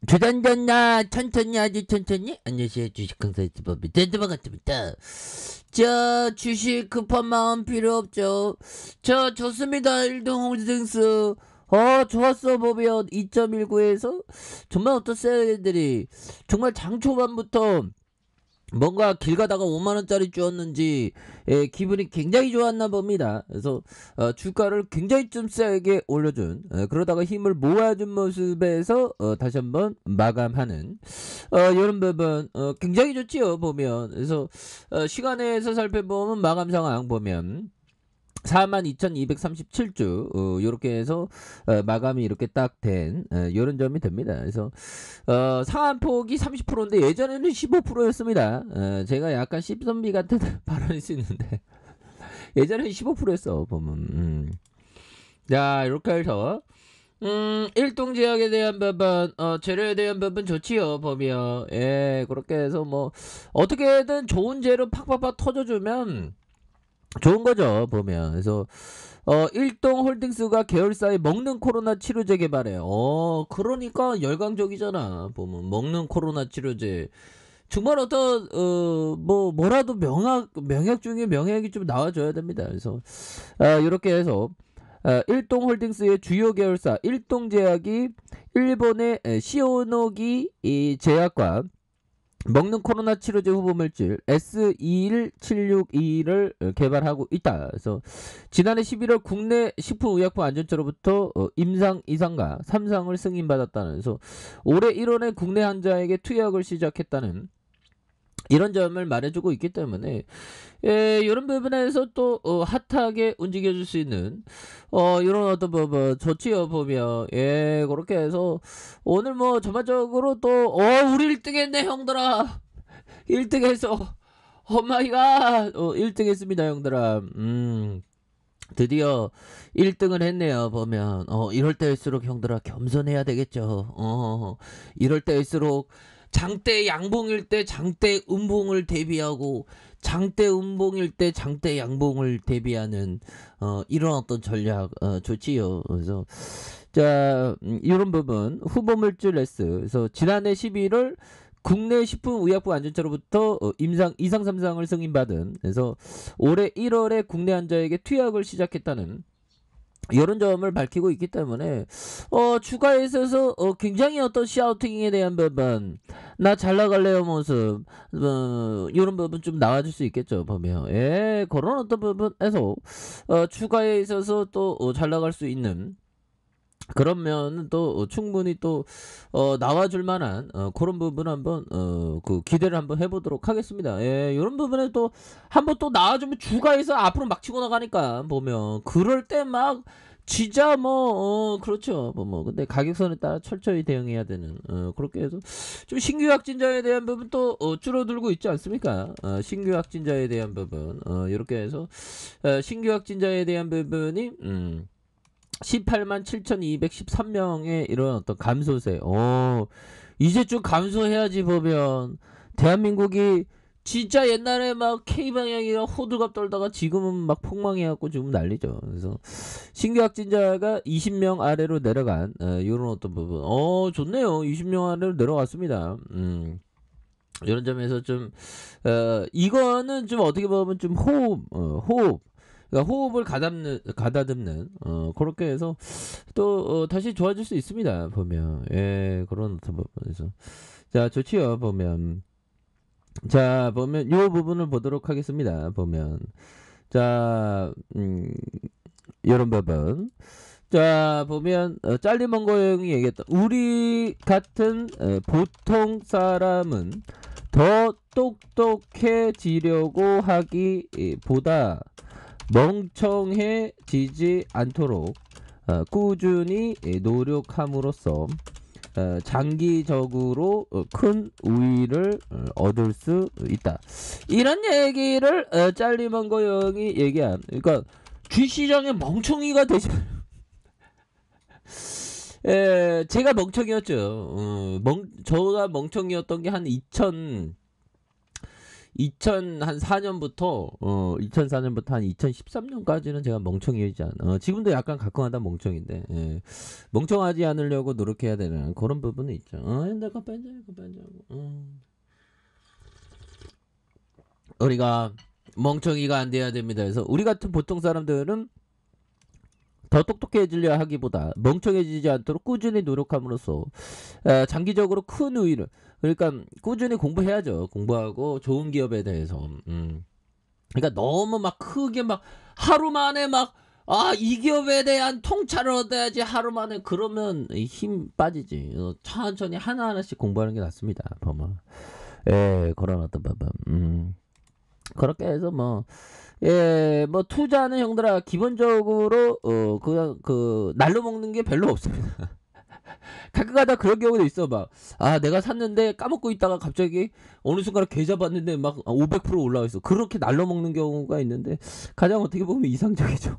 주단전나 천천히 아주 천천히. 안녕하세요, 주식강사 유튜버비 댄드만 같습니다. 저 주식 급한 마음 필요 없죠. 저 좋습니다. 1등 홀딩스 좋았어. 보면 2.19에서 정말 어떤 셀들이 정말 장 초반부터 뭔가 길 가다가 5만원짜리 주었는지 기분이 굉장히 좋았나 봅니다. 그래서 주가를 굉장히 좀 세게 올려준, 그러다가 힘을 모아준 모습에서 다시 한번 마감하는 이런 부분 굉장히 좋지요. 보면 그래서 시간에서 살펴보면 마감 상황 보면 42,237주 요렇게 해서 마감이 이렇게 딱 된 요런 점이 됩니다. 그래서 상한폭이 30%인데 예전에는 15%였습니다. 제가 약간 씹선비 같은 발언일 수 있는데 예전에는 15%였어 보면. 자, 이렇게 해서 일동제약에 대한 부분, 재료에 대한 부분 좋지요. 보면 그렇게 해서 뭐 어떻게든 좋은 재료 팍팍팍 터져주면 좋은 거죠. 보면 그래서 일동 홀딩스가 계열사의 먹는 코로나 치료제 개발해요. 그러니까 열광적이잖아. 보면 먹는 코로나 치료제 정말 어떤 뭐라도 명약 중에 명약이 좀 나와줘야 됩니다. 그래서 이렇게 해서 일동홀딩스의 주요 계열사 일동제약이 일본의 시오노기 이 제약과 먹는 코로나 치료제 후보물질 S217621을 개발하고 있다. 그래서 지난해 11월 국내 식품의약품안전처로부터 임상 2상과 3상을 승인받았다는, 그래서 올해 1월에 국내 환자에게 투약을 시작했다는 이런 점을 말해주고 있기 때문에 이런 부분에서 또 핫하게 움직여줄 수 있는 이런 어떤 뭐 좋지요. 보면 그렇게 해서 오늘 뭐 전반적으로 또 우리 1등 했네 형들아. 1등 해서 오마이갓 1등 했습니다 형들아. 드디어 1등을 했네요. 보면 이럴 때일수록 형들아 겸손해야 되겠죠. 이럴 때일수록 장대 양봉일 때 장대 음봉을 대비하고 장대 음봉일 때 장대 양봉을 대비하는 이런 어떤 전략 좋지요. 그래서 자, 이런 부분 후보물질 S, 그래서 지난해 11월 국내 식품의약품 안전처로부터 임상 2상 3상을 승인받은, 그래서 올해 1월에 국내 환자에게 투약을 시작했다는 이런 점을 밝히고 있기 때문에 주가에 있어서 굉장히 어떤 샤우팅에 대한 부분, 나 잘 나갈래요 모습, 이런 부분 좀 나와줄 수 있겠죠. 보면 그런 어떤 부분에서 주가에 있어서 또 잘 나갈 수 있는 그러면 또 충분히 또 나와줄 만한 그런 부분 한번 그 기대를 한번 해보도록 하겠습니다. 이런 부분에 또 한번 또 나와주면 주가에서 앞으로 막 치고 나가니까 보면 그럴 때 막 진짜 뭐 그렇죠. 뭐 근데 가격선에 따라 철저히 대응해야 되는 그렇게 해서 좀 신규 확진자에 대한 부분 또 줄어들고 있지 않습니까? 신규 확진자에 대한 부분 이렇게 해서 신규 확진자에 대한 부분이 18만 7,213명의 이런 어떤 감소세. 이제 좀 감소해야지. 보면 대한민국이 진짜 옛날에 막 K방향이랑 호들갑 떨다가 지금은 막 폭망해갖고 지금 난리죠. 그래서 신규 확진자가 20명 아래로 내려간 이런 어떤 부분. 좋네요. 20명 아래로 내려갔습니다. 이런 점에서 좀 이거는 좀 어떻게 보면 좀 호흡, 그러니까 호흡을 가다듬는 그렇게 해서 또 다시 좋아질 수 있습니다. 보면 그런 어떤 부분에서 자 좋지요. 보면 자 보면 이 부분을 보도록 하겠습니다. 보면 자 이런 부분. 자 보면 짤리먼거 형이 얘기했던 우리 같은 보통 사람은 더 똑똑해지려고 하기보다 멍청해지지 않도록 꾸준히 노력함으로써 장기적으로 큰 우위를 얻을 수 있다. 이런 얘기를 짤리먼거 형이 얘기한, 그러니까 주시장의 멍청이가 되지. 제가 멍청이었죠. 저가 멍청이었던 게 한 2004년부터 2004년부터 한 2013년까지는 제가 멍청이지 않아. 지금도 약간 가끔가다 멍청인데 멍청하지 않으려고 노력해야 되는 그런 부분이 있죠. 내가 빼자고. 우리가 멍청이가 안 돼야 됩니다. 그래서 우리 같은 보통 사람들은 더 똑똑해지려 하기보다 멍청해지지 않도록 꾸준히 노력함으로써 장기적으로 큰 우위를, 그러니까 꾸준히 공부해야죠. 공부하고 좋은 기업에 대해서. 그러니까 너무 막 크게 막 하루 만에 막 이 기업에 대한 통찰을 얻어야지 하루 만에, 그러면 힘 빠지지. 천천히 하나하나씩 공부하는 게 낫습니다. 보면 그런 어떤 부분. 그렇게 해서 뭐 투자는 형들아 기본적으로 그냥 날로 먹는 게 별로 없습니다. 가끔가다 그런 경우도 있어. 막 내가 샀는데 까먹고 있다가 갑자기 어느 순간에 계좌 봤는데 막 500% 올라와 있어. 그렇게 날로 먹는 경우가 있는데 가장 어떻게 보면 이상적이죠.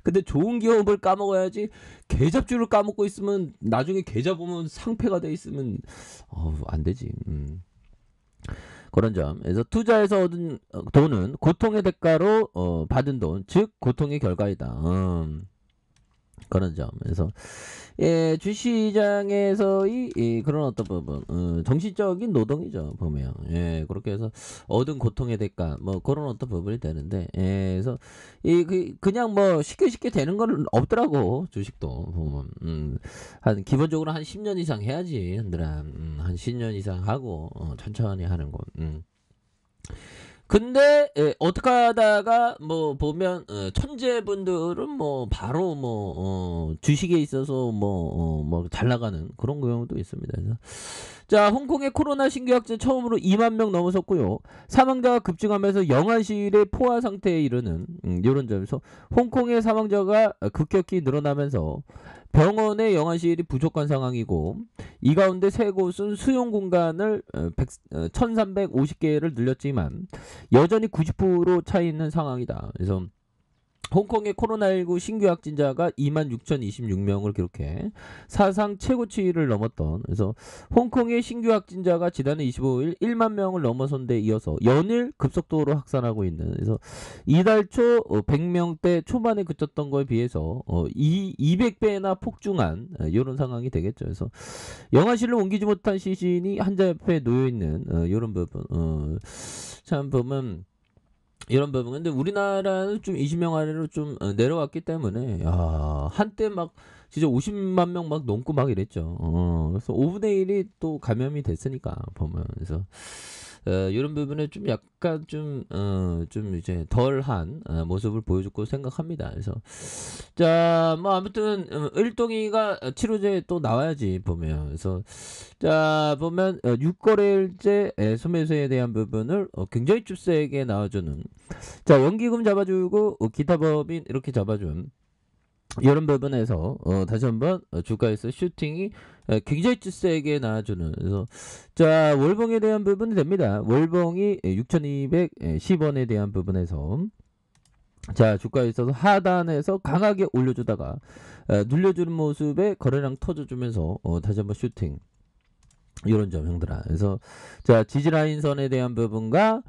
근데 좋은 기업을 까먹어야지. 계좌줄을 까먹고 있으면 나중에 계좌 보면 상패가 돼 있으면 안 되지. 그런 점. 그래서 투자에서 얻은 돈은 고통의 대가로 받은 돈, 즉 고통의 결과이다. 그런 점. 그래서 주시장에서의 그런 어떤 부분, 정신적인 노동이죠. 보면 그렇게 해서 얻은 고통의 대가, 뭐 그런 어떤 부분이 되는데, 그래서 그냥 뭐 쉽게 되는 건 없더라고. 주식도 보면 한 기본적으로 한 10년 이상 해야지. 한 10년 이상 하고 천천히 하는 거. 근데 어떻게 하다가 뭐 보면 천재분들은 뭐 바로 주식에 있어서 뭐 잘 나가는 그런 경우도 있습니다. 그래서 자, 홍콩의 코로나 신규 확진 처음으로 2만 명 넘어섰고요. 사망자가 급증하면서 영안실의 포화 상태에 이르는 이런 점에서 홍콩의 사망자가 급격히 늘어나면서 병원의 영안실이 부족한 상황이고, 이 가운데 세 곳은 수용 공간을 1350개를 늘렸지만 여전히 90% 차 있는 상황이다. 그래서 홍콩의 코로나19 신규 확진자가 26,026명을 기록해 사상 최고치를 넘었던, 그래서 홍콩의 신규 확진자가 지난해 25일 1만 명을 넘어선 데 이어서 연일 급속도로 확산하고 있는, 그래서 이달 초 100명대 초반에 그쳤던 거에 비해서 200배나 폭증한 이런 상황이 되겠죠. 그래서 영아실을 옮기지 못한 시신이 환자 옆에 놓여있는 이런 부분, 참 보면 이런 부분. 근데 우리나라는 좀 20명 아래로 좀 내려왔기 때문에 한때 막 진짜 50만 명 막 넘고 막 이랬죠. 그래서 5분의 1이 또 감염이 됐으니까 보면. 그래서 이런 부분에 좀 약간 좀 이제 덜한 모습을 보여줬고 생각합니다. 그래서 자, 뭐 아무튼 일동이가 치료제 또 나와야지 보면. 그래서 자, 보면 6거래일제 소매수에 대한 부분을 굉장히 좀 세게 나와주는, 자, 연기금 잡아주고 기타 법인 이렇게 잡아준 이런 부분에서 다시 한번 주가에서 슈팅이 굉장히 세게 나와주는, 그래서 자, 월봉에 대한 부분이 됩니다. 월봉이 6,210원에 대한 부분에서 자, 주가에 있어서 하단에서 강하게 올려주다가 눌려주는 모습에 거래량 터져주면서 다시 한번 슈팅, 이런 점 형들아. 그래서 자, 지지라인선에 대한 부분과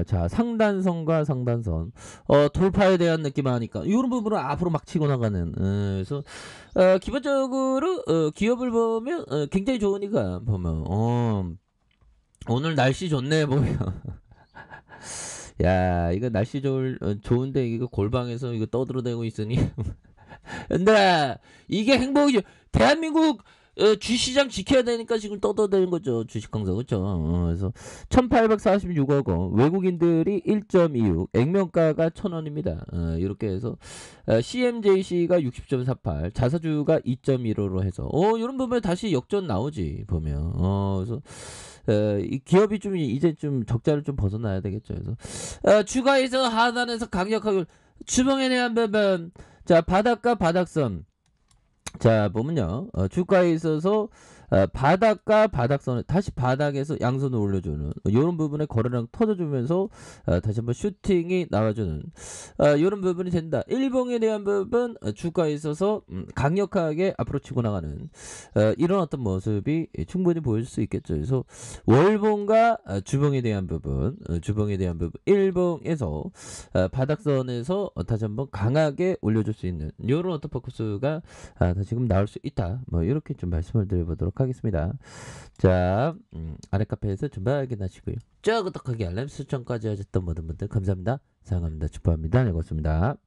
자, 상단선과 상단선 돌파에 대한 느낌 하니까 이런 부분을 앞으로 막 치고 나가는, 그래서 기본적으로 기업을 보면 굉장히 좋으니까 보면 오늘 날씨 좋네 보면 야, 이거 날씨 좋은데 이거 골방에서 이거 떠들어대고 있으니 근데 이게 행복이죠. 대한민국 주시장 지켜야 되니까 지금 떠들어대는 거죠. 주식강사, 그렇죠. 그래서 1846억 원, 외국인들이 1.26, 액면가가 1,000원입니다. 이렇게 해서 CMJC가 60.48, 자사주가 2.15로 해서 이런 부분에 다시 역전 나오지 보면. 그래서 이 기업이 좀 이제 좀 적자를 좀 벗어나야 되겠죠. 그래서 주가에서 하단에서 강력하게 주봉에 대한 부분, 자, 바닥과 바닥선. 자, 보면요. 주가에 있어서 바닥과 바닥선을 다시 바닥에서 양손을 올려주는 이런 부분에 거래량 터져주면서 다시 한번 슈팅이 나와주는 이런 부분이 된다. 일봉에 대한 부분 주가에 있어서 강력하게 앞으로 치고 나가는 이런 어떤 모습이 충분히 보여줄 수 있겠죠. 그래서 월봉과 주봉에 대한 부분, 일봉에서 바닥선에서 다시 한번 강하게 올려줄 수 있는 이런 어떤 포커스가 지금 나올 수 있다. 뭐 이렇게 좀 말씀을 드려보도록 하겠습니다. 자, 아래 카페에서 좀 확인하시고요. 저 구독하기 알람 설정까지 하셨던 모든 분들 감사합니다. 사랑합니다. 축복합니다. 네, 고맙습니다.